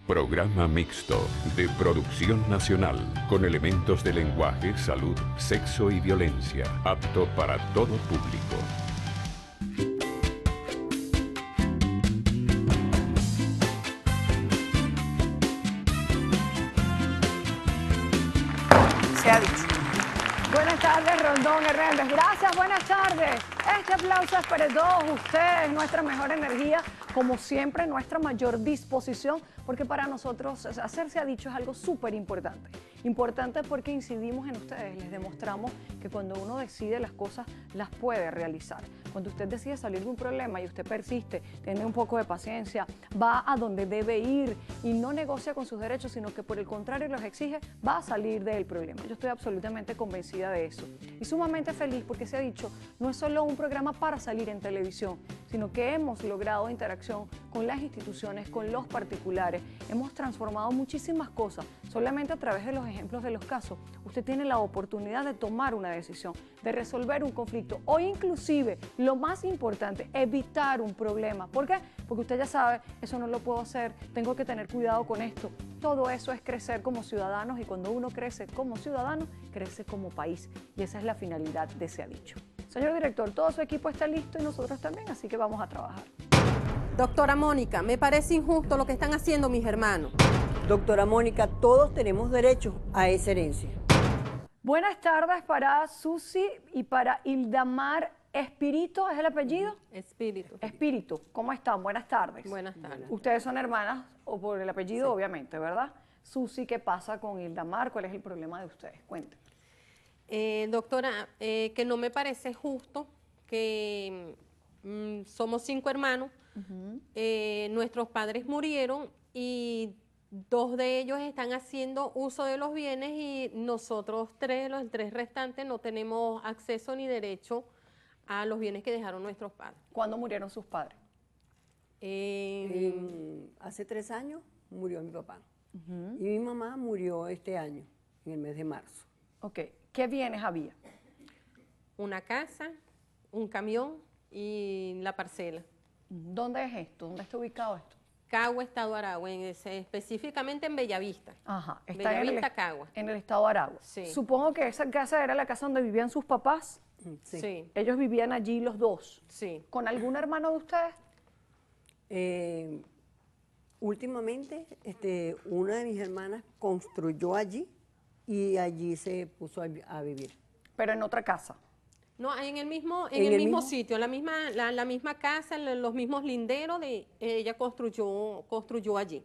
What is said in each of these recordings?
Programa mixto de producción nacional con elementos de lenguaje, salud, sexo y violencia, apto para todo público. Se ha dicho. Buenas tardes, Rondón Hernández. Gracias, buenas tardes. Este aplauso es para todos ustedes, nuestra mejor energía, como siempre, nuestra mayor disposición, porque para nosotros hacer se ha dicho es algo súper importante. Importante porque incidimos en ustedes, les demostramos que cuando uno decide las cosas, las puede realizar. Cuando usted decide salir de un problema y usted persiste, tiene un poco de paciencia, va a donde debe ir y no negocia con sus derechos, sino que por el contrario los exige, va a salir del problema. Yo estoy absolutamente convencida de eso. Y sumamente feliz porque se ha dicho, no es solo un programa para salir en televisión, sino que hemos logrado interacción con las instituciones, con los particulares. Hemos transformado muchísimas cosas. Solamente a través de los ejemplos de los casos, usted tiene la oportunidad de tomar una decisión, de resolver un conflicto o inclusive, lo más importante, evitar un problema. ¿Por qué? Porque usted ya sabe, eso no lo puedo hacer, tengo que tener cuidado con esto. Todo eso es crecer como ciudadanos y cuando uno crece como ciudadano, crece como país. Y esa es la finalidad de Se ha dicho. Señor director, todo su equipo está listo y nosotros también, así que vamos a trabajar. Doctora Mónica, me parece injusto lo que están haciendo mis hermanos. Doctora Mónica, todos tenemos derecho a esa herencia. Buenas tardes para Susi y para Hildamar Espíritu, ¿es el apellido? Espíritu. Espíritu, ¿cómo están? Buenas tardes. Buenas tardes. Ustedes son hermanas, o por el apellido, sí, obviamente, ¿verdad? Susi, ¿qué pasa con Hildamar? ¿Cuál es el problema de ustedes? Cuenten. Doctora, que no me parece justo que somos 5 hermanos, nuestros padres murieron y 2 de ellos están haciendo uso de los bienes y nosotros 3, los 3 restantes, no tenemos acceso ni derecho a los bienes que dejaron nuestros padres. ¿Cuándo murieron sus padres? Hace 3 años murió mi papá y mi mamá murió este año, en el mes de marzo. Ok, ¿qué bienes había? Una casa, un camión y la parcela. ¿Dónde es esto? ¿Dónde está ubicado esto? Cagua, Estado Aragua, específicamente en Bellavista. Ajá, está Bellavista, Cagua. En el estado de Aragua. Sí. Supongo que esa casa era la casa donde vivían sus papás. Sí. Sí. Ellos vivían allí los 2. Sí. ¿Con algún hermano de ustedes? Últimamente, una de mis hermanas construyó allí y allí se puso a vivir. Pero en otra casa. No, en el mismo sitio, la misma casa, los mismos linderos, ella construyó allí.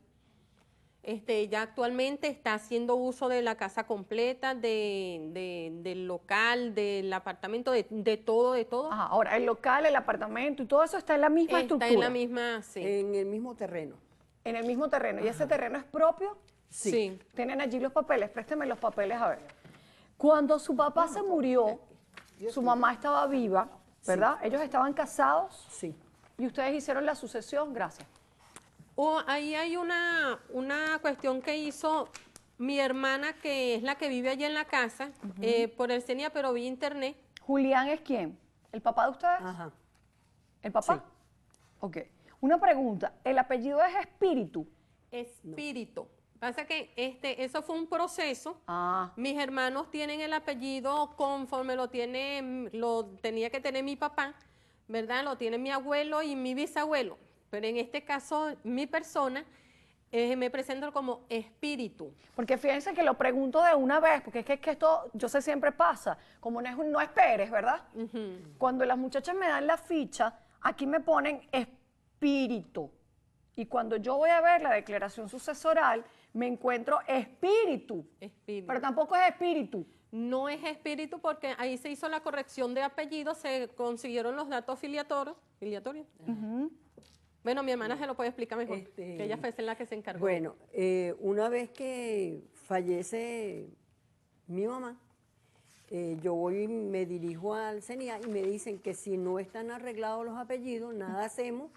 Ella actualmente está haciendo uso de la casa completa, del local, del apartamento, de todo. Ajá, ahora, el local, el apartamento y todo eso está en la misma estructura. Está en la misma, sí. En el mismo terreno. En el mismo terreno. ¿Y Ajá. ese terreno es propio? Sí. Tienen allí los papeles, présteme los papeles a ver. Cuando su papá se murió, su mamá estaba viva, ¿verdad? Sí. Ellos estaban casados. Sí. Y ustedes hicieron la sucesión, gracias. Ahí hay una cuestión que hizo mi hermana, que es la que vive allí en la casa, por el CENIA, pero vía internet. ¿Julián es quién? ¿El papá de ustedes? Ajá. ¿El papá? Sí. Ok. Una pregunta, ¿el apellido es Espíritu? Espíritu. Pasa que eso fue un proceso. Ah. Mis hermanos tienen el apellido conforme lo tenía que tener mi papá, ¿verdad? Lo tiene mi abuelo y mi bisabuelo. Pero en este caso, mi persona, me presento como Espíritu. Porque fíjense que lo pregunto de una vez, porque es que esto, yo sé, siempre pasa. Como no esperes, ¿verdad? Cuando las muchachas me dan la ficha, aquí me ponen Espíritu. Y cuando yo voy a ver la declaración sucesoral, me encuentro Espíritu. Pero tampoco es Espíritu. No es Espíritu porque ahí se hizo la corrección de apellido, se consiguieron los datos filiatorios. Bueno, mi hermana se lo puede explicar mejor, que ella fue la que se encargó. Bueno, una vez que fallece mi mamá, yo voy y me dirijo al CENIA y me dicen que si no están arreglados los apellidos, nada hacemos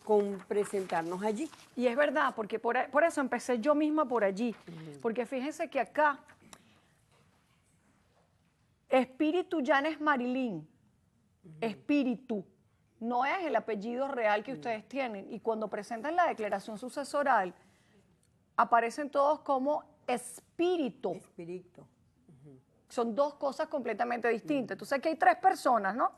con presentarnos allí. Y es verdad, porque por eso empecé yo misma por allí. Porque fíjense que acá, Espíritu Llanes Marilín, Espíritu, no es el apellido real que ustedes tienen. Y cuando presentan la declaración sucesoral, aparecen todos como espíritu. Espíritu. Son dos cosas completamente distintas. Entonces aquí hay tres personas, ¿no?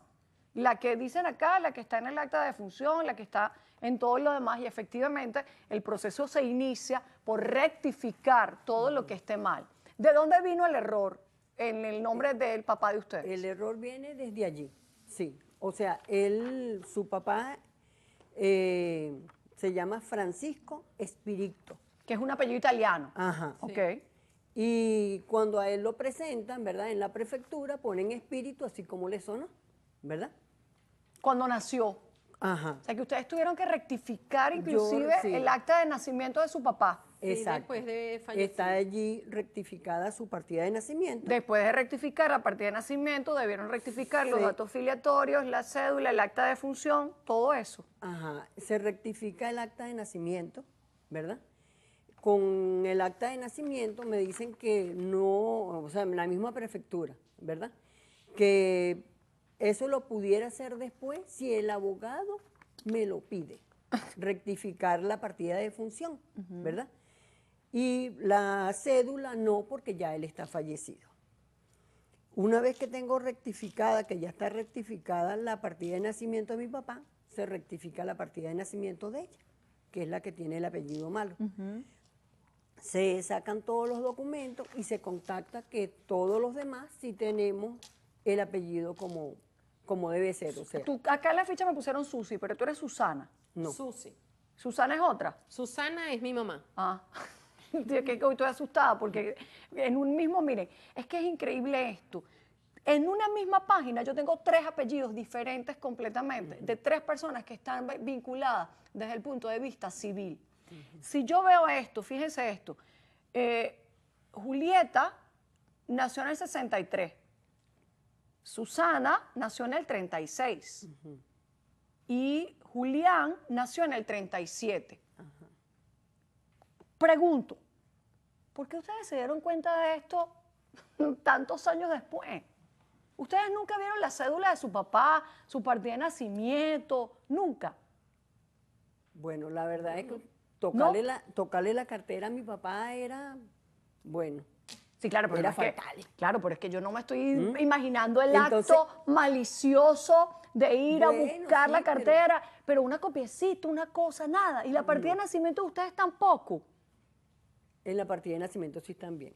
La que dicen acá, la que está en el acta de defunción, la que está en todo lo demás, y efectivamente el proceso se inicia por rectificar todo lo que esté mal. ¿De dónde vino el error en el nombre del papá de ustedes? El error viene desde allí, sí. O sea, su papá se llama Francisco Espirito. Que es un apellido italiano. Ajá. Ok. Y cuando a él lo presentan, ¿verdad? En la prefectura ponen Espíritu, así como le sonó, ¿verdad? Cuando nació. Ajá. O sea, que ustedes tuvieron que rectificar inclusive sí. el acta de nacimiento de su papá. Sí, Exacto. después de fallecer. Está allí rectificada su partida de nacimiento. Después de rectificar la partida de nacimiento, debieron rectificar los Sí. datos filiatorios, la cédula, el acta de función, todo eso. Ajá. Se rectifica el acta de nacimiento, ¿verdad? Con el acta de nacimiento me dicen que no, o sea, en la misma prefectura, ¿verdad? Que eso lo pudiera hacer después si el abogado me lo pide, rectificar la partida de función, ¿verdad? Y la cédula no, porque ya él está fallecido. Una vez que tengo rectificada, que ya está rectificada la partida de nacimiento de mi papá, se rectifica la partida de nacimiento de ella, que es la que tiene el apellido malo. Se sacan todos los documentos y se contacta que todos los demás sí tenemos el apellido como debe ser. O sea, Acá en la ficha me pusieron Susi, pero tú eres Susana. no. Susi. ¿Susana es otra? Susana es mi mamá. Ah, que hoy estoy asustada porque en un mismo, miren, es que es increíble esto. En una misma página yo tengo tres apellidos diferentes completamente, de tres personas que están vinculadas desde el punto de vista civil. Si yo veo esto, fíjense esto, Julieta nació en el 63, Susana nació en el 36 y Julián nació en el 37. Pregunto, ¿por qué ustedes se dieron cuenta de esto tantos años después? ¿Ustedes nunca vieron la cédula de su papá, su partida de nacimiento? Nunca. Bueno, la verdad es que ¿No? tocarle la cartera a mi papá era, bueno, Sí, claro, pero era no es fatal. claro, pero es que yo no me estoy imaginando el Entonces- acto malicioso de ir a Bueno, buscar sí, la pero- cartera, pero una copiecita, una cosa, nada. Y la partida de nacimiento de ustedes tampoco. En la partida de nacimiento sí también.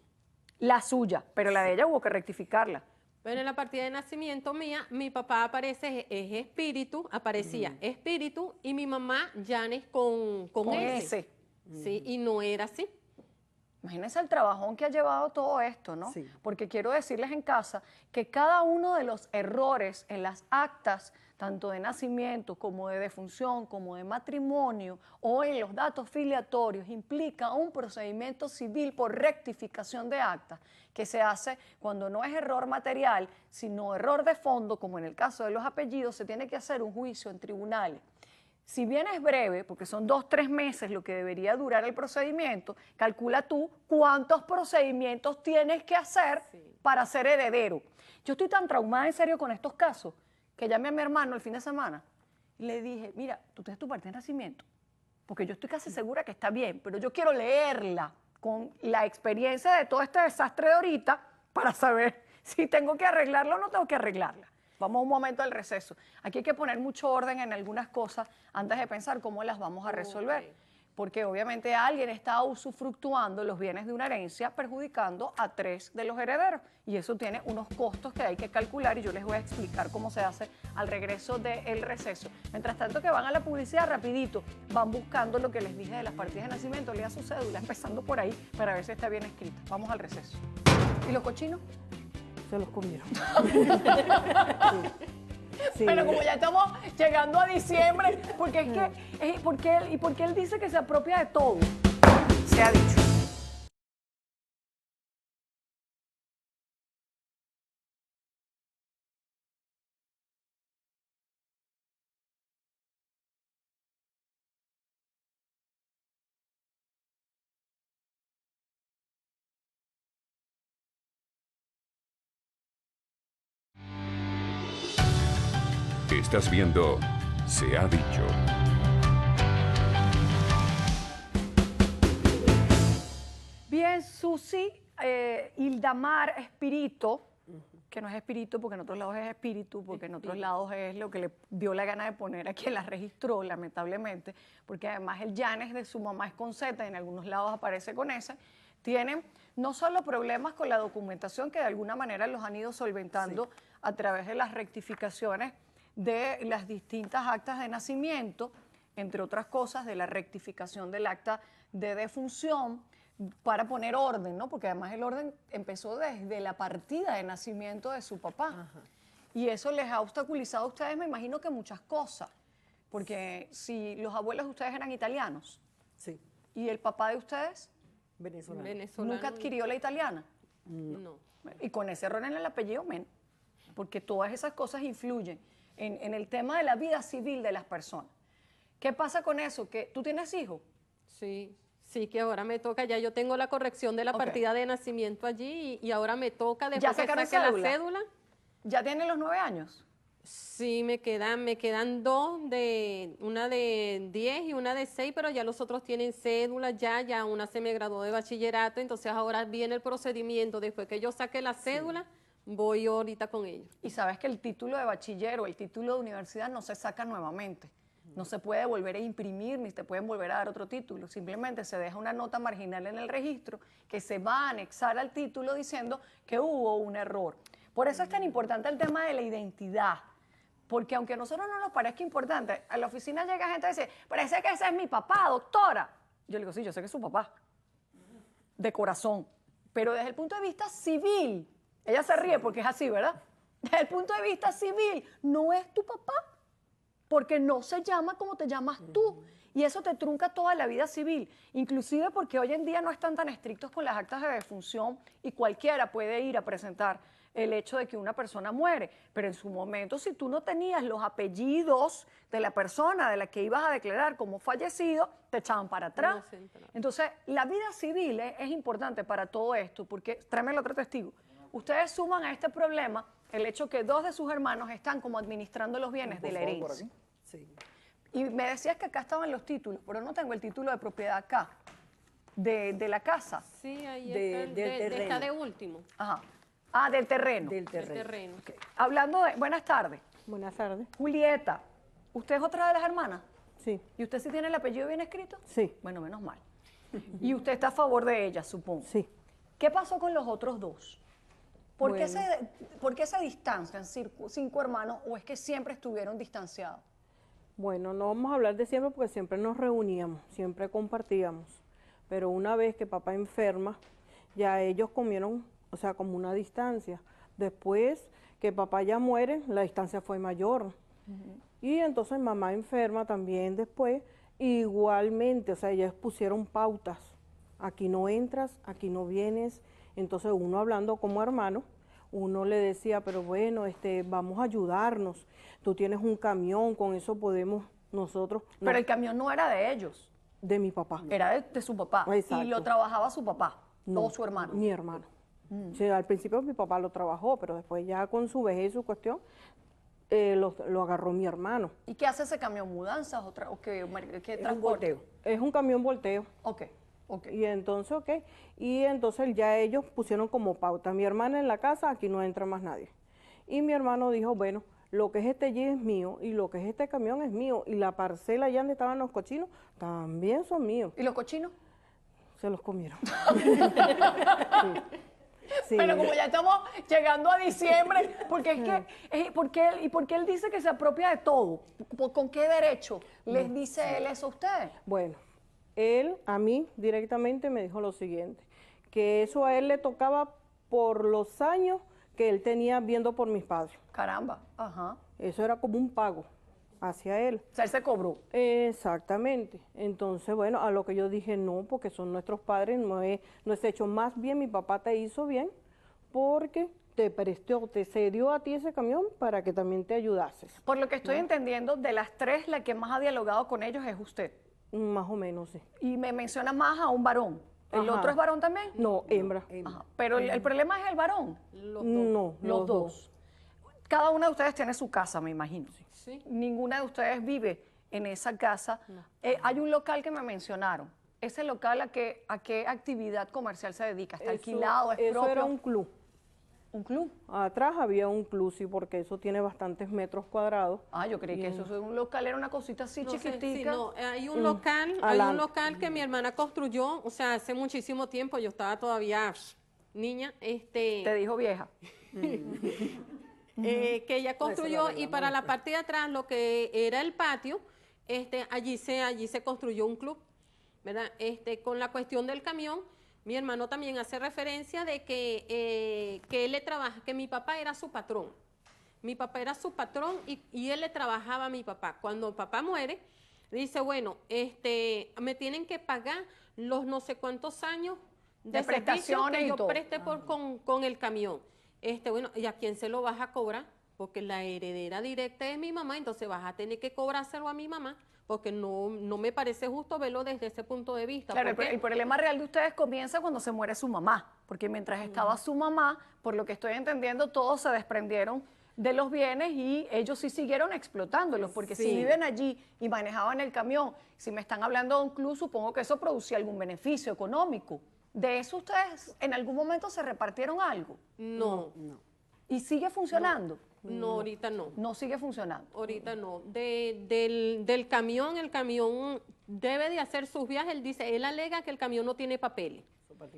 La suya, pero la de ella hubo que rectificarla. Pero en la partida de nacimiento mía, mi papá aparece, es espíritu, aparecía espíritu, y mi mamá, Janes, con ese. Sí, y no era así. Imagínense el trabajón que ha llevado todo esto, ¿no? Sí. Porque quiero decirles en casa que cada uno de los errores en las actas, tanto de nacimiento como de defunción, como de matrimonio o en los datos filiatorios, implica un procedimiento civil por rectificación de actas que se hace cuando no es error material, sino error de fondo, como en el caso de los apellidos, se tiene que hacer un juicio en tribunales. Si bien es breve, porque son 2-3 meses lo que debería durar el procedimiento, calcula tú cuántos procedimientos tienes que hacer para ser heredero. Yo estoy tan traumada en serio con estos casos que llamé a mi hermano el fin de semana y le dije, mira, tú tienes tu partida de nacimiento, porque yo estoy casi segura que está bien, pero yo quiero leerla con la experiencia de todo este desastre de ahorita para saber si tengo que arreglarla o no tengo que arreglarla. Vamos a un momento del receso. Aquí hay que poner mucho orden en algunas cosas antes de pensar cómo las vamos a resolver. Porque obviamente alguien está usufructuando los bienes de una herencia perjudicando a 3 de los herederos. Y eso tiene unos costos que hay que calcular y yo les voy a explicar cómo se hace al regreso del receso. Mientras tanto que van a la publicidad rapidito, van buscando lo que les dije de las partidas de nacimiento, lea su cédula, empezando por ahí para ver si está bien escrita. Vamos al receso. ¿Y los cochinos? Se los comieron. Sí. Pero como ya estamos llegando a diciembre, porque es que, porque él dice que se apropia de todo, se ha dicho. Estás viendo Se ha dicho. También Susi Hildamar Espirito, que no es espíritu porque en otros lados es espíritu, porque en otros lados es lo que le dio la gana de poner a quien la registró, lamentablemente, porque además el Yanes de su mamá es con Z y en algunos lados aparece con S, tienen no solo problemas con la documentación, que de alguna manera los han ido solventando a través de las rectificaciones de las distintas actas de nacimiento, entre otras cosas, de la rectificación del acta de defunción, para poner orden, ¿no? Porque además el orden empezó desde la partida de nacimiento de su papá. Ajá. Y eso les ha obstaculizado a ustedes, me imagino que muchas cosas. Porque si los abuelos de ustedes eran italianos, Sí, ¿y el papá de ustedes venezolano. Venezolano. nunca adquirió la italiana? No. Y con ese error en el apellido, menos. Porque todas esas cosas influyen en el tema de la vida civil de las personas. ¿Qué pasa con eso? ¿Que tú tienes hijos? Sí, sí, que ahora me toca, ya yo tengo la corrección de la Ok. partida de nacimiento allí y ahora me toca ¿Ya después que sacaron saque cédula? la cédula. ¿Ya tienen los 9 años? Sí, me quedan dos, una de 10 y una de 6, pero ya los otros tienen cédula, ya una se me graduó de bachillerato, entonces ahora viene el procedimiento, después que yo saque la cédula, voy ahorita con ellos. Y sabes que el título de bachiller o el título de universidad no se saca nuevamente. No se puede volver a imprimir ni te pueden volver a dar otro título. Simplemente se deja una nota marginal en el registro que se va a anexar al título diciendo que hubo un error. Por eso es tan importante el tema de la identidad. Porque aunque a nosotros no nos parezca importante, a la oficina llega gente y dice, parece que ese es mi papá, doctora. Yo le digo, sí, yo sé que es su papá. De corazón. Pero desde el punto de vista civil, ella se ríe porque es así, ¿verdad? Desde el punto de vista civil, no es tu papá. Porque no se llama como te llamas tú. Y eso te trunca toda la vida civil. Inclusive porque hoy en día no están tan estrictos con las actas de defunción y cualquiera puede ir a presentar el hecho de que una persona muere. Pero en su momento, si tú no tenías los apellidos de la persona de la que ibas a declarar como fallecido, te echaban para atrás. No se entraba. Entonces, la vida civil es importante para todo esto, porque, tráeme el otro testigo, ustedes suman a este problema el hecho que 2 de sus hermanos están como administrando los bienes de la herencia. Sí. Y me decías que acá estaban los títulos, pero no tengo el título de propiedad acá, de la casa. Sí, ahí De- está, del terreno. está de último, Ajá. Ah, del terreno. Del el terreno. terreno. Ok. Hablando de, buenas tardes, Buenas tardes. Julieta, ¿usted es otra de las hermanas? Sí, ¿Y usted sí tiene el apellido bien escrito? sí, Bueno, menos mal. Y usted está a favor de ella, supongo. sí. ¿Qué pasó con los otros 2? ¿Por qué Bueno. por qué se distancian 5 hermanos o es que siempre estuvieron distanciados? Bueno, no vamos a hablar de siempre porque siempre nos reuníamos, siempre compartíamos. Pero una vez que papá enferma, ya ellos comieron, o sea, como una distancia. Después que papá ya muere, la distancia fue mayor. Y entonces mamá enferma también después, igualmente, o sea, ellas pusieron pautas. Aquí no entras, aquí no vienes. Entonces uno hablando como hermano, uno le decía, pero bueno, vamos a ayudarnos. Tú tienes un camión, con eso podemos nosotros. No, Pero el camión no era de ellos, de mi papá. era de su papá. Exacto. Y lo trabajaba su papá, No, o su hermano. Mi hermano. Sí, al principio mi papá lo trabajó, pero después ya con su vejez y su cuestión, lo agarró mi hermano. ¿Y qué hace ese camión? ¿Mudanzas o qué Es un transporte? volteo. Es un camión volteo. Ok, ok. Y entonces, y entonces ya ellos pusieron como pauta, mi hermana en la casa, aquí no entra más nadie. Y mi hermano dijo, bueno, lo que es este jeep es mío y lo que es este camión es mío y la parcela allá donde estaban los cochinos también son míos. ¿Y los cochinos? Se los comieron. Sí. Pero como ya estamos llegando a diciembre, porque es que, ¿por qué él dice que se apropia de todo? ¿Con qué derecho les dice él eso a ustedes? Bueno, él a mí directamente me dijo lo siguiente, que eso a él le tocaba por los años que él tenía viendo por mis padres. Caramba, ajá. Eso era como un pago hacia él. O sea, él se cobró. Exactamente. Entonces, bueno, a lo que yo dije, no, porque son nuestros padres, no es hecho. Más bien mi papá te hizo bien porque te prestó, te cedió a ti ese camión para que también te ayudases. Por lo que estoy entendiendo, de las 3, la que más ha dialogado con ellos es usted. Más o menos, sí. Y me menciona más a un varón. ¿El Ajá. otro es varón también? No, hembra. Ajá. Pero el problema es el varón. Los dos. No, Los dos. Cada una de ustedes tiene su casa, me imagino. Sí. Ninguna de ustedes vive en esa casa. Hay un local que me mencionaron. ¿Ese local a qué actividad comercial se dedica? ¿Está Eso- alquilado? ¿Es eso propio? era un club. ¿Un club? Atrás había un club, sí, porque eso tiene bastantes metros cuadrados. Ah, yo creí que eso es un local, era una cosita así No sé, chiquitica. sí, no, hay un local adelante. que mi hermana construyó, o sea, hace muchísimo tiempo, yo estaba todavía niña, Te dijo vieja. que ella construyó y para la parte de atrás, lo que era el patio, allí se construyó un club, ¿verdad? Con la cuestión del camión, mi hermano también hace referencia de que él le trabaja, que mi papá era su patrón. Mi papá era su patrón y él le trabajaba a mi papá. Cuando mi papá muere, dice, bueno, me tienen que pagar los no sé cuántos años De de servicio prestaciones que y yo todo. preste con el camión. Bueno, ¿y a quién se lo vas a cobrar? Porque la heredera directa es mi mamá, entonces vas a tener que cobrárselo a mi mamá, porque no me parece justo verlo desde ese punto de vista. Claro, ¿Por qué? el problema real de ustedes comienza cuando se muere su mamá, porque mientras estaba su mamá, por lo que estoy entendiendo, todos se desprendieron de los bienes y ellos sí siguieron explotándolos, porque si Sí. viven allí y manejaban el camión, si me están hablando de un club, supongo que eso producía algún beneficio económico. ¿De eso ustedes en algún momento se repartieron algo? No, ¿Y sigue funcionando? no, ahorita no. No sigue funcionando. Ahorita no. Del camión, el camión debe de hacer sus viajes. Él dice, él alega que el camión no tiene papeles.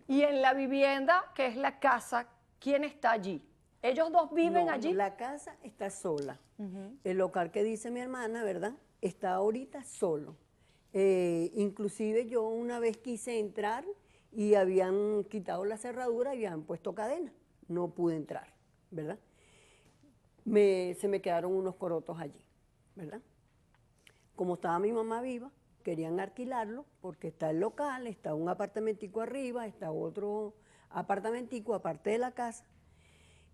Y en la vivienda, que es la casa, ¿quién está allí? ¿Ellos dos viven No, allí? La casa está sola. El local que dice mi hermana, ¿verdad? Está ahorita solo. Inclusive yo una vez quise entrar y habían quitado la cerradura y habían puesto cadena. No pude entrar, ¿verdad? Se me quedaron unos corotos allí, ¿verdad? Como estaba mi mamá viva, querían alquilarlo porque está el local, está un apartamentico arriba, está otro apartamentico aparte de la casa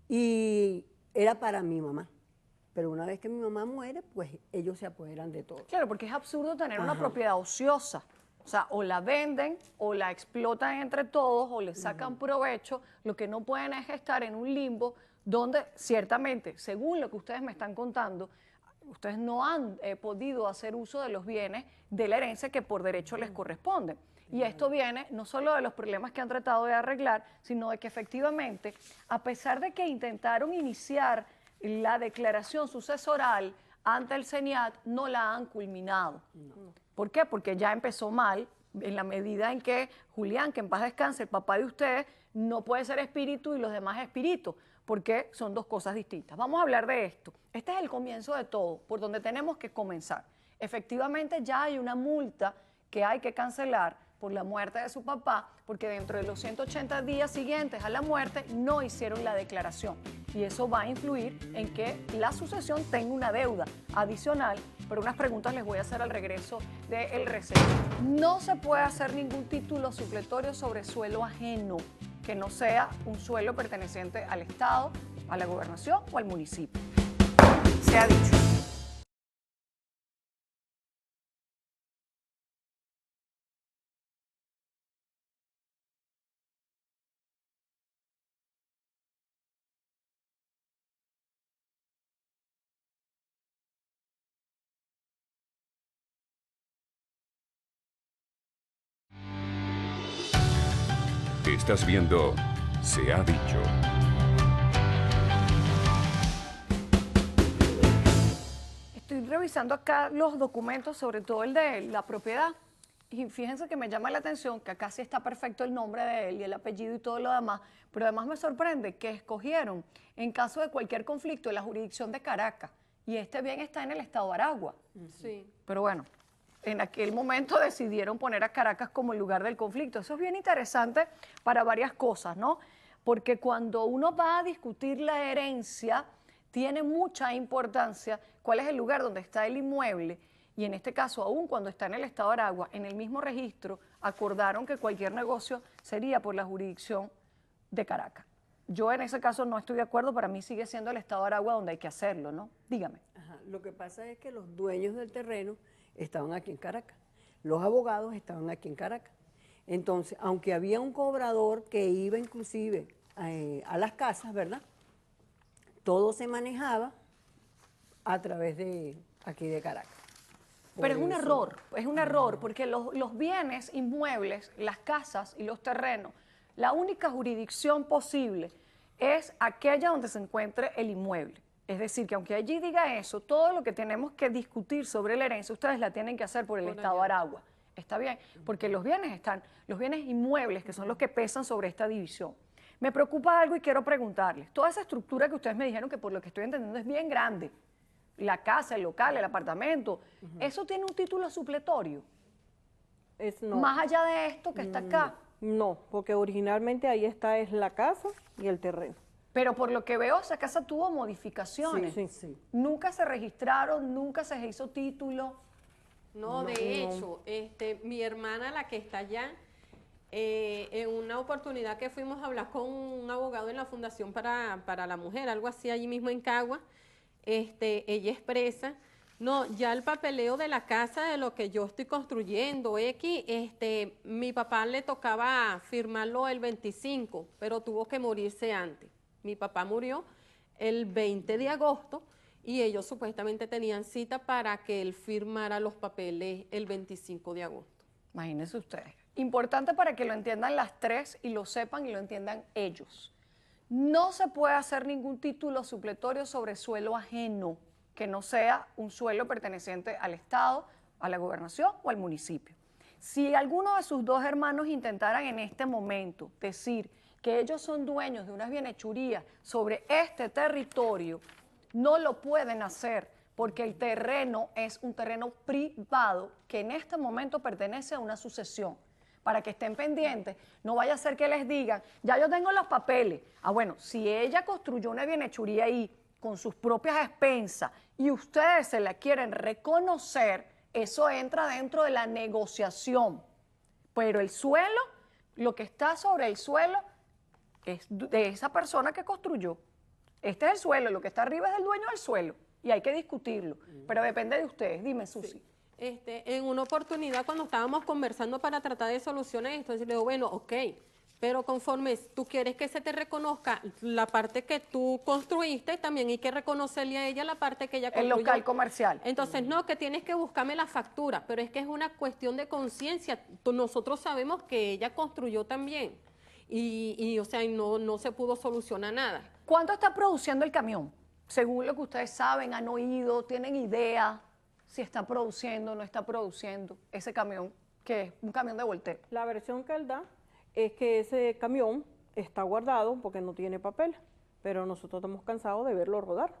y era para mi mamá. Pero una vez que mi mamá muere, pues ellos se apoderan de todo. Claro, porque es absurdo tener una Ajá. propiedad ociosa. O sea, o la venden, o la explotan entre todos, o le sacan provecho. Lo que no pueden es estar en un limbo donde, ciertamente, según lo que ustedes me están contando, ustedes no han podido hacer uso de los bienes de la herencia que por derecho les corresponden. Y esto viene no solo de los problemas que han tratado de arreglar, sino de que efectivamente, a pesar de que intentaron iniciar la declaración sucesoral ante el CENIAT, no la han culminado. ¿Por qué? Porque ya empezó mal, en la medida en que Julián, que en paz descanse, el papá de ustedes, no puede ser espíritu y los demás espíritus, porque son dos cosas distintas. Vamos a hablar de esto. Este es el comienzo de todo, por donde tenemos que comenzar. Efectivamente, ya hay una multa que hay que cancelar por la muerte de su papá, porque dentro de los 180 días siguientes a la muerte no hicieron la declaración. Y eso va a influir en que la sucesión tenga una deuda adicional, pero unas preguntas les voy a hacer al regreso del receso. No se puede hacer ningún título supletorio sobre suelo ajeno, que no sea un suelo perteneciente al Estado, a la gobernación o al municipio. Se ha dicho. Estás viendo Se ha dicho. Estoy revisando acá los documentos, sobre todo el de la propiedad, y fíjense que me llama la atención que acá sí está perfecto el nombre de él y el apellido y todo lo demás, pero además me sorprende que escogieron, en caso de cualquier conflicto, la jurisdicción de Caracas, y este bien está en el estado de Aragua. Sí. Pero bueno, en aquel momento decidieron poner a Caracas como el lugar del conflicto. Eso es bien interesante para varias cosas, ¿no? Porque cuando uno va a discutir la herencia, tiene mucha importancia cuál es el lugar donde está el inmueble. Y en este caso, aún cuando está en el estado de Aragua, en el mismo registro, acordaron que cualquier negocio sería por la jurisdicción de Caracas. Yo en ese caso no estoy de acuerdo, para mí sigue siendo el estado de Aragua donde hay que hacerlo, ¿no? Dígame. Ajá. Lo que pasa es que los dueños del terreno estaban aquí en Caracas, los abogados estaban aquí en Caracas. Entonces, aunque había un cobrador que iba inclusive a las casas, ¿verdad? Todo se manejaba a través de aquí de Caracas. Pero es un error, porque los bienes inmuebles, las casas y los terrenos, la única jurisdicción posible es aquella donde se encuentre el inmueble. Es decir, que aunque allí diga eso, todo lo que tenemos que discutir sobre la herencia, ustedes la tienen que hacer por el Estado de Aragua. ¿Está bien? Porque los bienes inmuebles, que son los que pesan sobre esta división. Me preocupa algo y quiero preguntarles. Toda esa estructura que ustedes me dijeron, que por lo que estoy entendiendo es bien grande, la casa, el local, el apartamento, ¿eso tiene un título supletorio? No. Más allá de esto que está acá. No, porque originalmente ahí es la casa y el terreno. Pero por lo que veo, esa casa tuvo modificaciones. Sí. Nunca se registraron, nunca se hizo título. No, de hecho, mi hermana, la que está allá, en una oportunidad que fuimos a hablar con un abogado en la Fundación para la Mujer, algo así allí mismo en Cagua, ella expresa, no, ya el papeleo de la casa, de lo que yo estoy construyendo, mi papá le tocaba firmarlo el 25, pero tuvo que morirse antes. Mi papá murió el 20 de agosto y ellos supuestamente tenían cita para que él firmara los papeles el 25 de agosto. Imagínense ustedes. Importante para que lo entiendan las tres y lo sepan y lo entiendan ellos. No se puede hacer ningún título supletorio sobre suelo ajeno, que no sea un suelo perteneciente al Estado, a la gobernación o al municipio. Si alguno de sus dos hermanos intentaran en este momento decir que ellos son dueños de unas bienhechurías sobre este territorio, no lo pueden hacer porque el terreno es un terreno privado que en este momento pertenece a una sucesión. Para que estén pendientes, no vaya a ser que les digan, ya yo tengo los papeles. Ah, bueno, si ella construyó una bienhechuría ahí con sus propias expensas y ustedes se la quieren reconocer, eso entra dentro de la negociación. Pero el suelo, lo que está sobre el suelo, es de esa persona que construyó. Este es el suelo, lo que está arriba es del dueño del suelo y hay que discutirlo, pero depende de ustedes. Dime, Susi. Sí. En una oportunidad cuando estábamos conversando para tratar de solucionar esto, le digo, bueno, ok, pero conforme tú quieres que se te reconozca la parte que tú construiste, también hay que reconocerle a ella la parte que ella construyó. El local comercial. Entonces, no, que tienes que buscarme la factura, pero es que es una cuestión de conciencia. Nosotros sabemos que ella construyó también o sea, no se pudo solucionar nada. ¿Cuánto está produciendo el camión? Según lo que ustedes saben, han oído, tienen idea si está produciendo o no está produciendo ese camión, que es un camión de volteo. La versión que él da es que ese camión está guardado porque no tiene papel, pero nosotros estamos cansados de verlo rodar.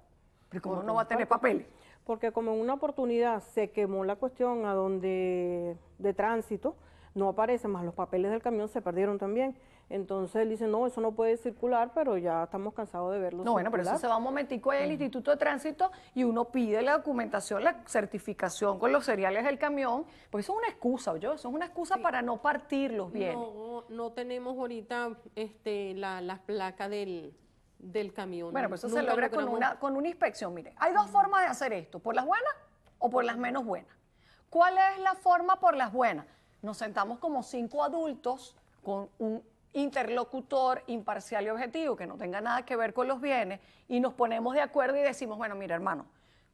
¿Pero cómo no va a tener papel? Porque como en una oportunidad se quemó la cuestión de tránsito, no aparecen más los papeles del camión, se perdieron también. Entonces él dice, no, eso no puede circular, pero ya estamos cansados de verlo. No, bueno, pero eso se va un momentico ahí al Instituto de Tránsito y uno pide la documentación, la certificación con los seriales del camión, pues eso es una excusa, ¿oyó? Eso es una excusa para no partir los bienes. No tenemos ahorita las placas del camión. Bueno, pues eso se logra con una inspección. Mire, hay dos formas de hacer esto, por las buenas o por las menos buenas. ¿Cuál es la forma por las buenas? Nos sentamos como 5 adultos con un interlocutor imparcial y objetivo que no tenga nada que ver con los bienes y nos ponemos de acuerdo y decimos, bueno, mira, hermano,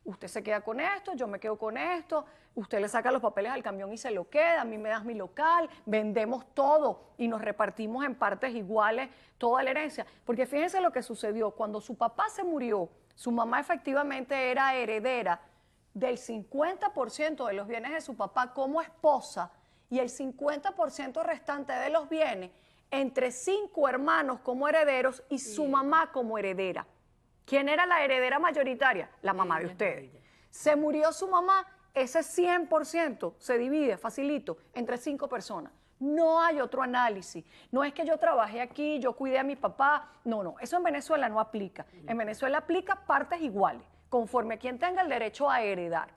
usted se queda con esto, yo me quedo con esto, usted le saca los papeles al camión y se lo queda, a mí me das mi local, vendemos todo y nos repartimos en partes iguales toda la herencia. Porque fíjense lo que sucedió, cuando su papá se murió, su mamá efectivamente era heredera del 50% de los bienes de su papá como esposa y el 50% restante de los bienes entre 5 hermanos como herederos y su mamá como heredera. ¿Quién era la heredera mayoritaria? La mamá de ustedes. Se murió su mamá, ese 100% se divide, facilito, entre 5 personas. No hay otro análisis. No es que yo trabajé aquí, yo cuidé a mi papá. No, eso en Venezuela no aplica. En Venezuela aplica partes iguales, conforme a quien tenga el derecho a heredar.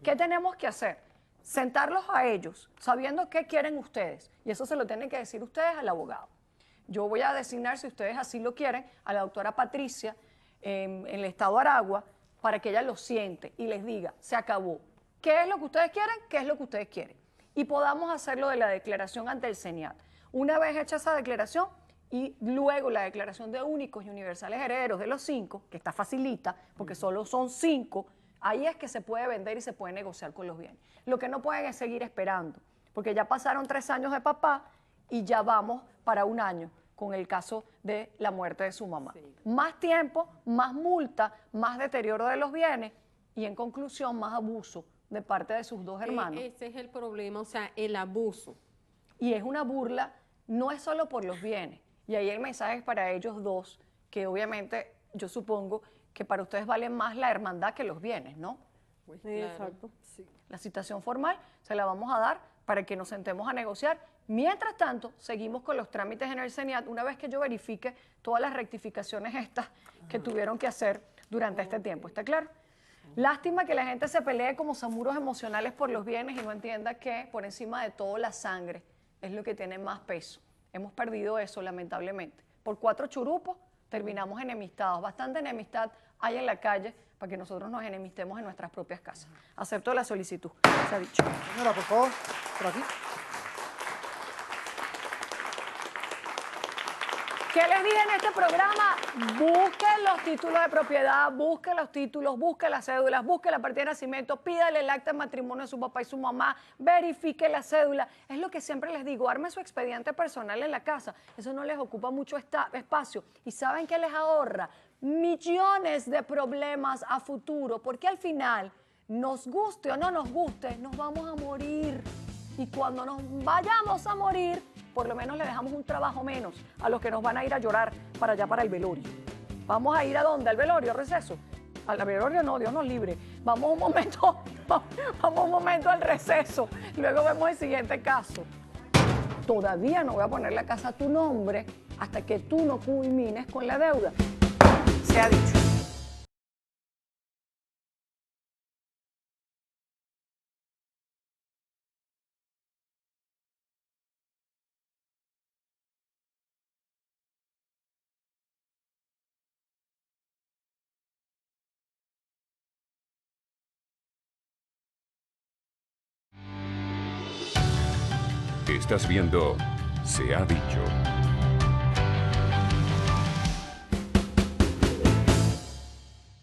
¿Qué tenemos que hacer? Sentarlos a ellos, sabiendo qué quieren ustedes. Y eso se lo tienen que decir ustedes al abogado. Yo voy a designar, si ustedes así lo quieren, a la doctora Patricia en el estado de Aragua para que ella lo siente y les diga, se acabó. ¿Qué es lo que ustedes quieren? ¿Qué es lo que ustedes quieren? Y podamos hacerlo de la declaración ante el CENIAT. Una vez hecha esa declaración y luego la declaración de únicos y universales herederos de los 5, que está facilita, porque solo son 5, Ahí es que se puede vender y se puede negociar con los bienes. Lo que no pueden es seguir esperando, porque ya pasaron 3 años de papá y ya vamos para 1 año con el caso de la muerte de su mamá. Sí. Más tiempo, más multa, más deterioro de los bienes y en conclusión más abuso de parte de sus 2 hermanos. Ese es el problema, o sea, el abuso. Y es una burla, no es solo por los bienes. Y ahí el mensaje es para ellos 2, que obviamente yo supongo que para ustedes vale más la hermandad que los bienes, ¿no? Pues, sí, claro. Exacto. Sí. La citación formal se la vamos a dar para que nos sentemos a negociar. Mientras tanto, seguimos con los trámites en el CENIAT una vez que yo verifique todas las rectificaciones estas que tuvieron que hacer durante este tiempo. ¿Está claro? Lástima que la gente se pelee como samuros emocionales por los bienes y no entienda que por encima de todo la sangre es lo que tiene más peso. Hemos perdido eso, lamentablemente. Por 4 churupos terminamos enemistados. Bastante enemistad hay en la calle para que nosotros nos enemistemos en nuestras propias casas. Acepto la solicitud. Se ha dicho. Señora, por favor, por aquí. ¿Qué les dije en este programa? Busquen los títulos de propiedad, busquen los títulos, busquen las cédulas, busquen la partida de nacimiento, pídale el acta de matrimonio de su papá y su mamá, verifique la cédula. Es lo que siempre les digo, arme su expediente personal en la casa. Eso no les ocupa mucho espacio. ¿Y saben qué les ahorra? Millones de problemas a futuro, porque al final, nos guste o no nos guste, nos vamos a morir. Y cuando nos vayamos a morir, por lo menos le dejamos un trabajo menos a los que nos van a ir a llorar para allá, para el velorio. ¿Vamos a ir a dónde? ¿Al velorio, receso? Al velorio no, Dios nos libre. Vamos un momento al receso. Luego vemos el siguiente caso. Todavía no voy a poner la casa a tu nombre hasta que tú no culmines con la deuda. Se ha dicho. Estás viendo Se ha dicho.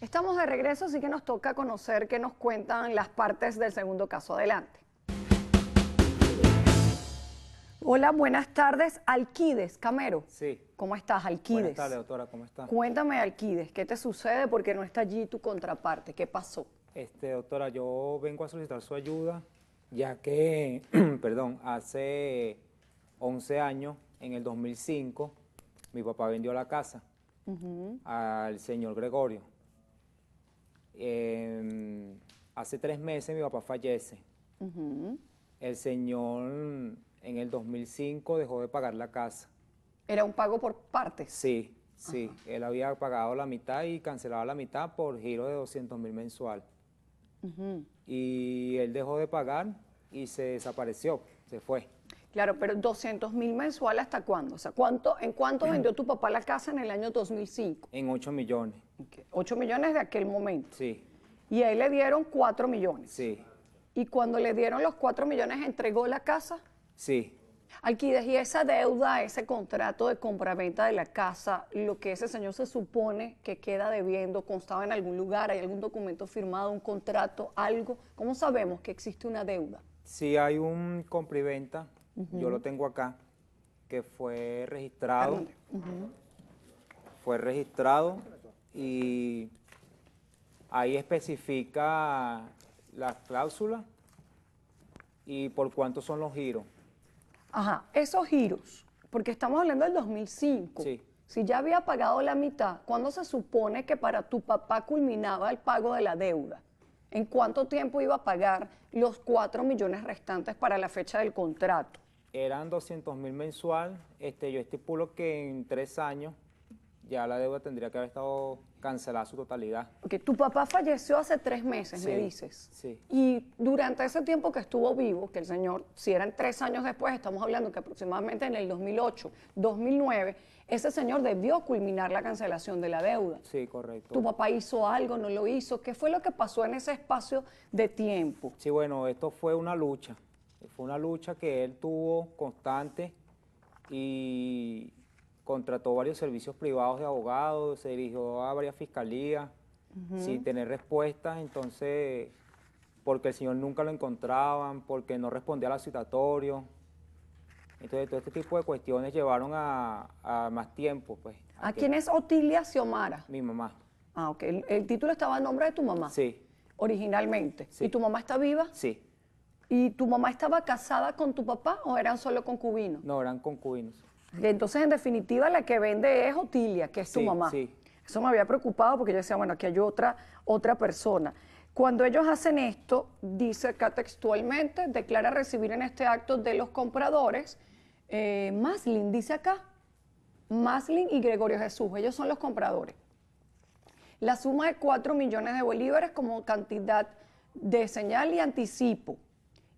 Estamos de regreso, así que nos toca conocer qué nos cuentan las partes del segundo caso. Adelante. Hola, buenas tardes. Alquides, Camero. Sí. ¿Cómo estás, Alquides? Buenas tardes, doctora, ¿cómo está? Cuéntame, Alquides, ¿qué te sucede? Porque no está allí tu contraparte. ¿Qué pasó? Doctora, yo vengo a solicitar su ayuda, ya que, perdón, hace 11 años, en el 2005, mi papá vendió la casa al señor Gregorio. Hace 3 meses mi papá fallece. El señor en el 2005 dejó de pagar la casa. ¿Era un pago por partes? Sí, sí. Él había pagado la mitad y cancelado la mitad por giro de 200.000 mensual. Y él dejó de pagar y se desapareció, se fue. Claro, pero 200.000 mensual, ¿hasta cuándo? O sea, ¿en cuánto vendió tu papá la casa en el año 2005? En 8 millones. Okay. 8 millones de aquel momento. Sí. Y a él le dieron 4 millones. Sí. Y cuando le dieron los 4 millones, ¿entregó la casa? Sí. Alquides, y esa deuda, ese contrato de compraventa de la casa, lo que ese señor se supone que queda debiendo, constaba en algún lugar, hay algún documento firmado, un contrato, algo. ¿Cómo sabemos que existe una deuda? Sí, hay un compraventa, yo lo tengo acá, que fue registrado. Fue registrado y ahí especifica las cláusulas y por cuánto son los giros. Ajá, esos giros, porque estamos hablando del 2005. Sí. Si ya había pagado la mitad, ¿cuándo se supone que para tu papá culminaba el pago de la deuda? ¿En cuánto tiempo iba a pagar los 4 millones restantes para la fecha del contrato? Eran 200.000 mensual. Yo estipulo que en 3 años ya la deuda tendría que haber estado cancelada su totalidad. Porque tu papá falleció hace 3 meses, me dices. Sí. Y durante ese tiempo que estuvo vivo, que el señor, si eran 3 años después, estamos hablando que aproximadamente en el 2008, 2009, ese señor debió culminar la cancelación de la deuda. Sí, correcto. ¿Tu papá hizo algo, no lo hizo? ¿Qué fue lo que pasó en ese espacio de tiempo? Sí, bueno, esto fue una lucha. Fue una lucha que él tuvo constante y contrató varios servicios privados de abogados, se dirigió a varias fiscalías sin tener respuestas, entonces, porque el señor nunca lo encontraban, porque no respondía a los citatorios. Entonces, todo este tipo de cuestiones llevaron a más tiempo, pues. ¿A quién es Otilia Xiomara? Mi mamá. Ah, ok. El título estaba a nombre de tu mamá. Sí, Originalmente. Sí. ¿Y tu mamá está viva? sí. ¿Y tu mamá estaba casada con tu papá o eran solo concubinos? No, eran concubinos. Entonces, en definitiva, la que vende es Otilia, que es tu Sí, mamá. sí. Eso me había preocupado porque yo decía, bueno, aquí hay otra persona. Cuando ellos hacen esto, dice acá textualmente, declara recibir en este acto de los compradores, Maslin, dice acá, Maslin y Gregorio Jesús, ellos son los compradores. La suma de 4 millones de bolívares como cantidad de señal y anticipo.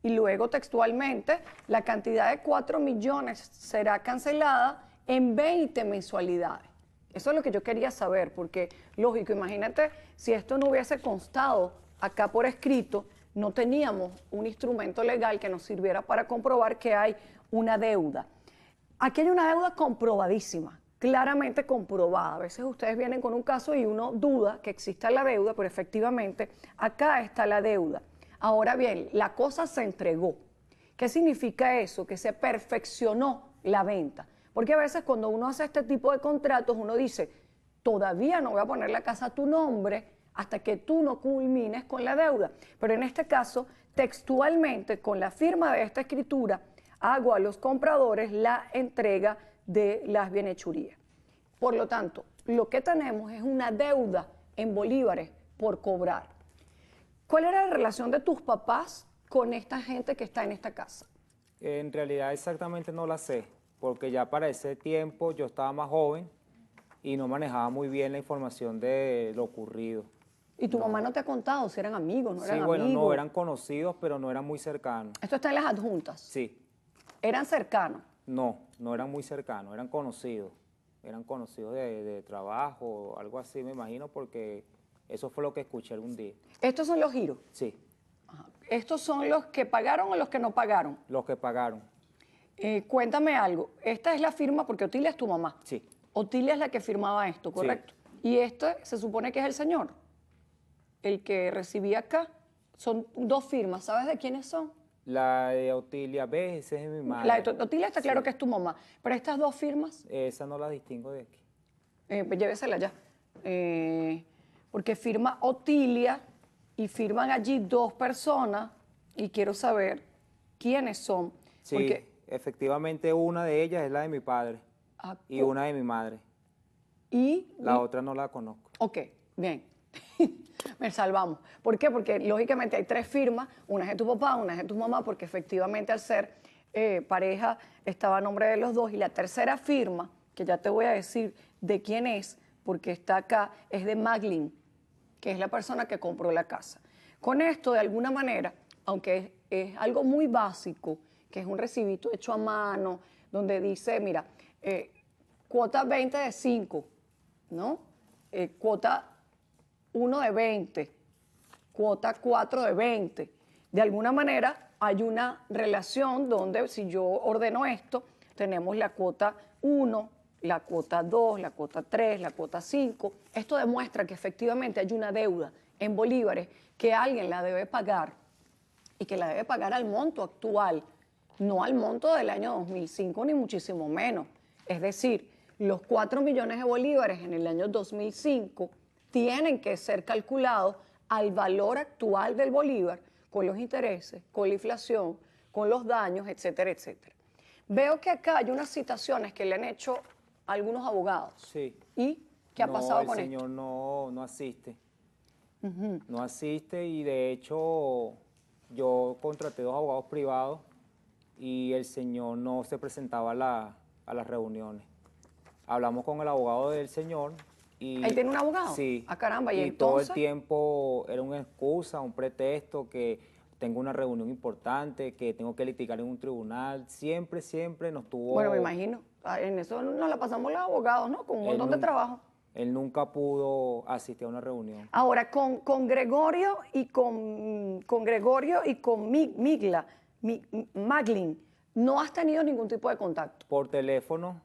Y luego textualmente, la cantidad de 4 millones será cancelada en 20 mensualidades. Eso es lo que yo quería saber, porque lógico, imagínate si esto no hubiese constado acá por escrito, no teníamos un instrumento legal que nos sirviera para comprobar que hay una deuda. Aquí hay una deuda comprobadísima, claramente comprobada. A veces ustedes vienen con un caso y uno duda que exista la deuda, pero efectivamente acá está la deuda. Ahora bien, la cosa se entregó. ¿Qué significa eso? Que se perfeccionó la venta. Porque a veces cuando uno hace este tipo de contratos, uno dice, todavía no voy a poner la casa a tu nombre hasta que tú no culmines con la deuda. Pero en este caso, textualmente, con la firma de esta escritura, hago a los compradores la entrega de las bienhechurías. Por lo tanto, lo que tenemos es una deuda en bolívares por cobrar. ¿Cuál era la relación de tus papás con esta gente que está en esta casa? En realidad exactamente no la sé, porque ya para ese tiempo yo estaba más joven y no manejaba muy bien la información de lo ocurrido. ¿Y tu mamá no te ha contado si eran amigos, no eran Sí, bueno, amigos? no eran conocidos, pero no eran muy cercanos. Esto está en las adjuntas. Sí, ¿Eran cercanos? no eran muy cercanos, eran conocidos de trabajo, algo así me imagino, porque eso fue lo que escuché algún día. ¿Estos son los giros? Sí, Ajá. ¿Estos son los que pagaron o los que no pagaron? los que pagaron, Cuéntame algo. Esta es la firma porque Otilia es tu mamá. sí. Otilia es la que firmaba esto, ¿correcto? Y este se supone que es el señor, el que recibía acá. Son 2 firmas. ¿Sabes de quiénes son? La de Otilia B, esa es mi madre. La de Otilia está claro que es tu mamá. Pero estas 2 firmas, Esa no la distingo de aquí. pues llévesela ya. Porque firma Otilia y firman allí 2 personas y quiero saber quiénes son. Sí, Porque, efectivamente una de ellas es la de mi padre ah, y una de mi madre. y La otra no la conozco. Ok, bien. Me salvamos. ¿Por qué? Porque lógicamente hay 3 firmas, una es de tu papá, una es de tu mamá, porque efectivamente al ser pareja estaba a nombre de los 2, y la tercera firma, que ya te voy a decir de quién es, porque está acá, es de Maglin, que es la persona que compró la casa. Con esto, de alguna manera, aunque es algo muy básico, que es un recibito hecho a mano, donde dice, mira, cuota 20 de 5, ¿no? Cuota 1 de 20, cuota 4 de 20. De alguna manera hay una relación donde si yo ordeno esto, tenemos la cuota 1, la cuota 2, la cuota 3, la cuota 5. Esto demuestra que efectivamente hay una deuda en bolívares que alguien la debe pagar y que la debe pagar al monto actual, no al monto del año 2005 ni muchísimo menos. Es decir, los 4 millones de bolívares en el año 2005 tienen que ser calculados al valor actual del bolívar, con los intereses, con la inflación, con los daños, etcétera, etcétera. Veo que acá hay unas citaciones que le han hecho algunos abogados. Sí. ¿Y qué ha pasado con el señor esto? no asiste. No asiste y de hecho yo contraté 2 abogados privados y el señor no se presentaba a las reuniones. Hablamos con el abogado del señor y... ¿Él tiene un abogado? Sí. Ah, caramba, ¿y todo entonces? el tiempo era una excusa, un pretexto, que tengo una reunión importante, que tengo que litigar en un tribunal. Siempre nos tuvo... Bueno, me imagino. En eso nos la pasamos los abogados, ¿no? Con un montón de trabajo. Él nunca pudo asistir a una reunión. Ahora, con Gregorio y con Maglin, ¿no has tenido ningún tipo de contacto? Por teléfono,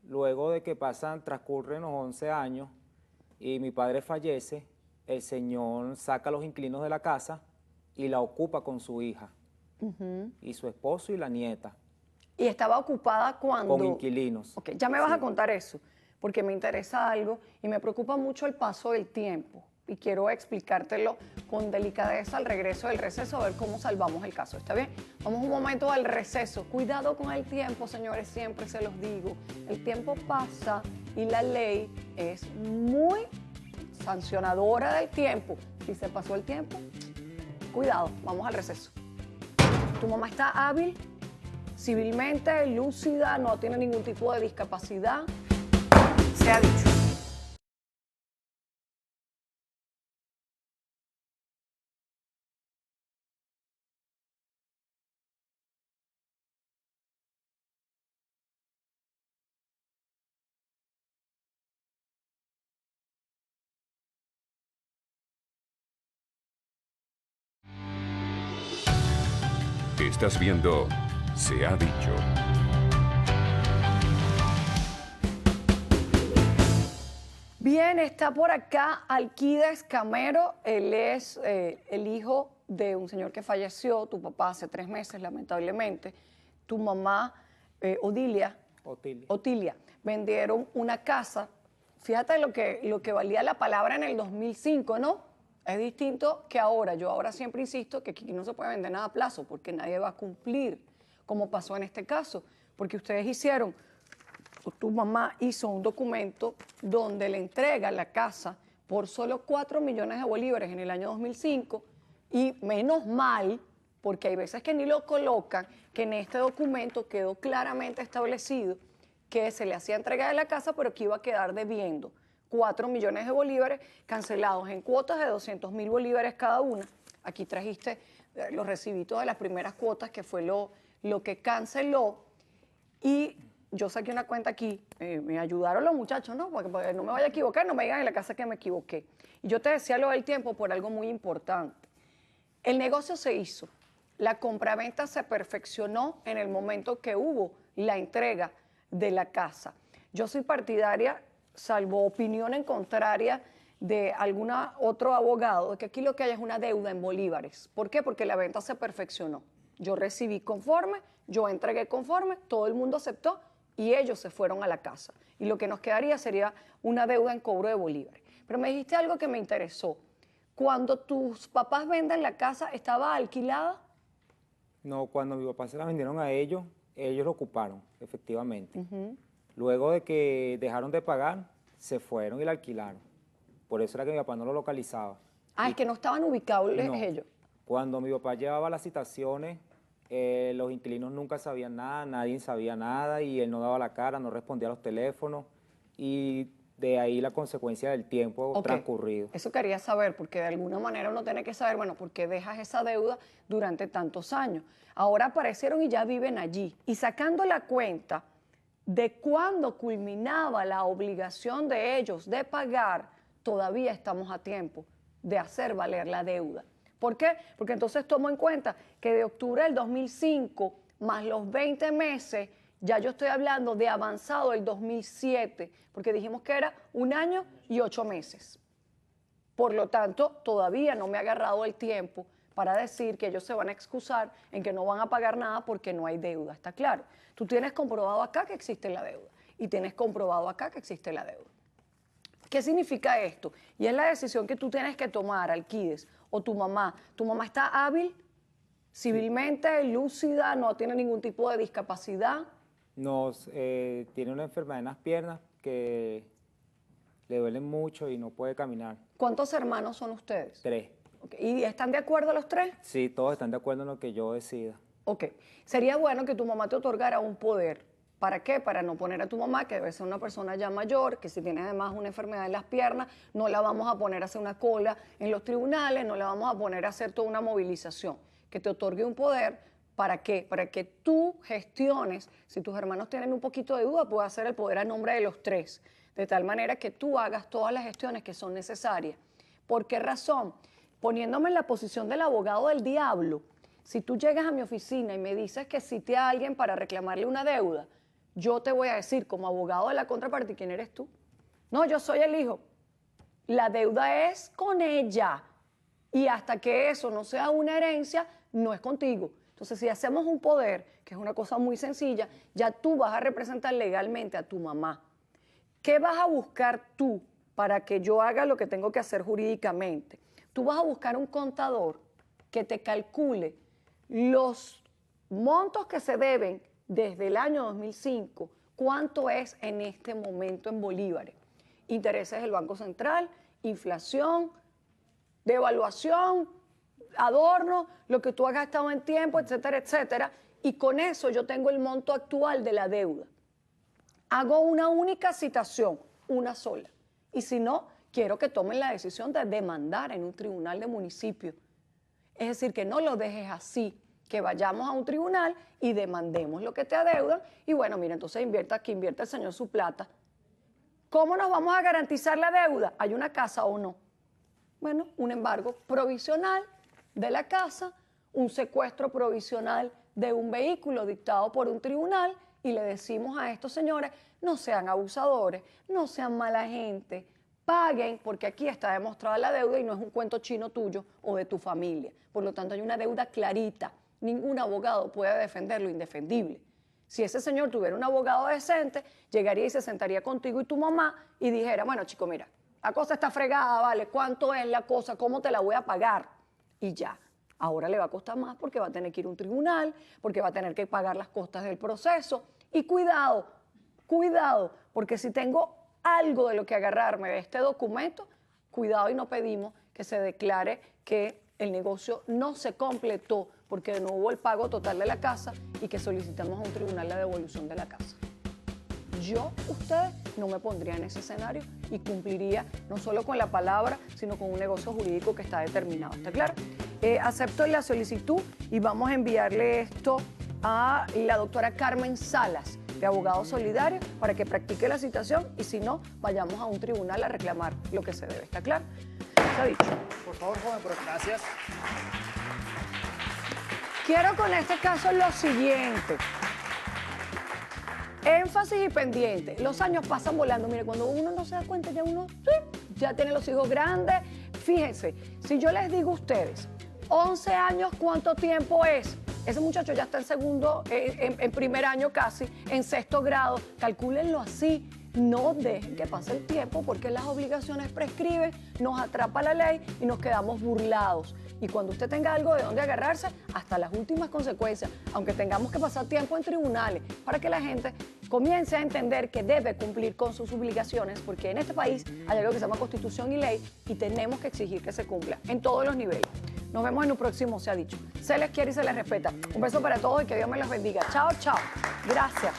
luego de que transcurren los 11 años y mi padre fallece, el señor saca a los inquilinos de la casa y la ocupa con su hija, y su esposo y la nieta, ¿Y estaba ocupada cuando? con inquilinos. Ok, ya me vas Sí. a contar eso, porque me interesa algo y me preocupa mucho el paso del tiempo. Y quiero explicártelo con delicadeza al regreso del receso, a ver cómo salvamos el caso. ¿Está bien? Vamos un momento al receso. Cuidado con el tiempo, señores, siempre se los digo. El tiempo pasa y la ley es muy sancionadora del tiempo. Si se pasó el tiempo, cuidado, vamos al receso. ¿Tu mamá está hábil? Civilmente, lúcida, no tiene ningún tipo de discapacidad? Se ha dicho. Estás viendo Se ha dicho. Bien, está por acá Alquides Camero. Él es el hijo de un señor que falleció, tu papá hace 3 meses, lamentablemente. Tu mamá, Odilia, Otilia, vendieron una casa. Fíjate lo que valía la palabra en el 2005, ¿no? Es distinto que ahora. Yo ahora siempre insisto que aquí no se puede vender nada a plazo porque nadie va a cumplir, como pasó en este caso. Porque ustedes hicieron, tu mamá hizo un documento donde le entrega la casa por solo 4 millones de bolívares en el año 2005 y menos mal, porque hay veces que ni lo colocan, que en este documento quedó claramente establecido que se le hacía entrega de la casa, pero que iba a quedar debiendo 4 millones de bolívares cancelados en cuotas de 200.000 bolívares cada una. Aquí trajiste los recibitos de las primeras cuotas, que fue lo que canceló. Y yo saqué una cuenta aquí, me ayudaron los muchachos, ¿no? Porque no me vaya a equivocar, no me digan en la casa que me equivoqué. Y yo te decía lo del tiempo por algo muy importante. El negocio se hizo, la compraventa se perfeccionó en el momento que hubo la entrega de la casa. Yo soy partidaria, salvo opinión en contraria de algún otro abogado, de que aquí lo que hay es una deuda en bolívares. ¿Por qué? Porque la venta se perfeccionó. Yo recibí conforme, yo entregué conforme, todo el mundo aceptó y ellos se fueron a la casa. Y lo que nos quedaría sería una deuda en cobro de bolívares. Pero me dijiste algo que me interesó. Cuando tus papás venden la casa, ¿estaba alquilada? No, cuando mi papá se la vendieron a ellos, ellos lo ocuparon, efectivamente. Luego de que dejaron de pagar, se fueron y la alquilaron. Por eso era que mi papá no lo localizaba. Ah, es que no estaban ubicados No. ellos. Cuando mi papá llevaba las citaciones, los inquilinos nunca sabían nada, nadie sabía nada y él no daba la cara, no respondía a los teléfonos y de ahí la consecuencia del tiempo transcurrido. Eso quería saber, porque de alguna manera uno tiene que saber, bueno, ¿por qué dejas esa deuda durante tantos años? Ahora aparecieron y ya viven allí. Y sacando la cuenta de cuándo culminaba la obligación de ellos de pagar, todavía estamos a tiempo de hacer valer la deuda. ¿Por qué? Porque entonces tomo en cuenta que de octubre del 2005 más los 20 meses, ya yo estoy hablando de avanzado del 2007, porque dijimos que era 1 año y 8 meses. Por lo tanto, todavía no me ha agarrado el tiempo para decir que ellos se van a excusar en que no van a pagar nada porque no hay deuda. ¿Está claro? Tú tienes comprobado acá que existe la deuda y tienes comprobado acá que existe la deuda. ¿Qué significa esto? Y es la decisión que tú tienes que tomar, Alquides, o tu mamá. ¿Tu mamá está hábil, civilmente, lúcida, no tiene ningún tipo de discapacidad? Tiene una enfermedad en las piernas que le duelen mucho y no puede caminar. ¿Cuántos hermanos son ustedes? 3. Okay. ¿Y están de acuerdo los 3? Sí, todos están de acuerdo en lo que yo decida. Ok. Sería bueno que tu mamá te otorgara un poder. ¿Para qué? Para no poner a tu mamá, que debe ser una persona ya mayor, que si tiene además una enfermedad en las piernas, no la vamos a poner a hacer una cola en los tribunales, no la vamos a poner a hacer toda una movilización. Que te otorgue un poder, ¿para qué? Para que tú gestiones, si tus hermanos tienen un poquito de duda, puedes hacer el poder a nombre de los 3, de tal manera que tú hagas todas las gestiones que son necesarias. ¿Por qué razón? Poniéndome en la posición del abogado del diablo, si tú llegas a mi oficina y me dices que cité a alguien para reclamarle una deuda, yo te voy a decir como abogado de la contraparte, ¿quién eres tú? No, yo soy el hijo. la deuda es con ella. Y hasta que eso no sea una herencia, no es contigo. Entonces, si hacemos un poder, que es una cosa muy sencilla, ya tú vas a representar legalmente a tu mamá. ¿Qué vas a buscar tú para que yo haga lo que tengo que hacer jurídicamente? Tú vas a buscar un contador que te calcule los montos que se deben desde el año 2005, cuánto es en este momento en bolívares. Intereses del Banco Central, inflación, devaluación, adorno, lo que tú has gastado en tiempo, etcétera, etcétera. Y con eso yo tengo el monto actual de la deuda. Hago una única citación, una sola. Y si no, quiero que tomen la decisión de demandar en un tribunal de municipio. Es decir, que no lo dejes así, que vayamos a un tribunal y demandemos lo que te adeudan. Y bueno, mira, entonces que invierta el señor su plata. ¿Cómo nos vamos a garantizar la deuda? ¿Hay una casa o no? Bueno, un embargo provisional de la casa, un secuestro provisional de un vehículo dictado por un tribunal y le decimos a estos señores, no sean abusadores, no sean mala gente, paguen, porque aquí está demostrada la deuda y no es un cuento chino tuyo o de tu familia. Por lo tanto, hay una deuda clarita. Ningún abogado puede defender lo indefendible. Si ese señor tuviera un abogado decente, llegaría y se sentaría contigo y tu mamá y dijera, bueno, chico, mira, la cosa está fregada, ¿vale? ¿Cuánto es la cosa? ¿Cómo te la voy a pagar? Y ya. Ahora le va a costar más porque va a tener que ir a un tribunal, porque va a tener que pagar las costas del proceso. Y cuidado, cuidado, porque si tengo algo de lo que agarrarme de este documento, cuidado y no pedimos que se declare que el negocio no se completó porque no hubo el pago total de la casa y que solicitamos a un tribunal la devolución de la casa. Yo, ustedes, no me pondría en ese escenario y cumpliría no solo con la palabra, sino con un negocio jurídico que está determinado. ¿Está claro? Acepto la solicitud y vamos a enviarle esto a la doctora Carmen Salas, de Abogados Solidarios, para que practique la citación y si no, vayamos a un tribunal a reclamar lo que se debe. ¿Está claro? Está dicho. Por favor, joven, pero gracias. Quiero con este caso lo siguiente. Énfasis y pendiente. Los años pasan volando. Mire, cuando uno no se da cuenta, ya uno ya tiene los hijos grandes. Fíjense, si yo les digo a ustedes, 11 años, ¿cuánto tiempo es? Ese muchacho ya está en segundo, en primer año casi, en sexto grado. Calcúlenlo así. No dejen que pase el tiempo porque las obligaciones prescriben, nos atrapa la ley y nos quedamos burlados. Y cuando usted tenga algo de dónde agarrarse, hasta las últimas consecuencias, aunque tengamos que pasar tiempo en tribunales, para que la gente comience a entender que debe cumplir con sus obligaciones, porque en este país hay algo que se llama Constitución y ley y tenemos que exigir que se cumpla en todos los niveles. Nos vemos en un próximo, se ha dicho. Se les quiere y se les respeta. Un beso para todos y que Dios me los bendiga. Chao, chao. Gracias.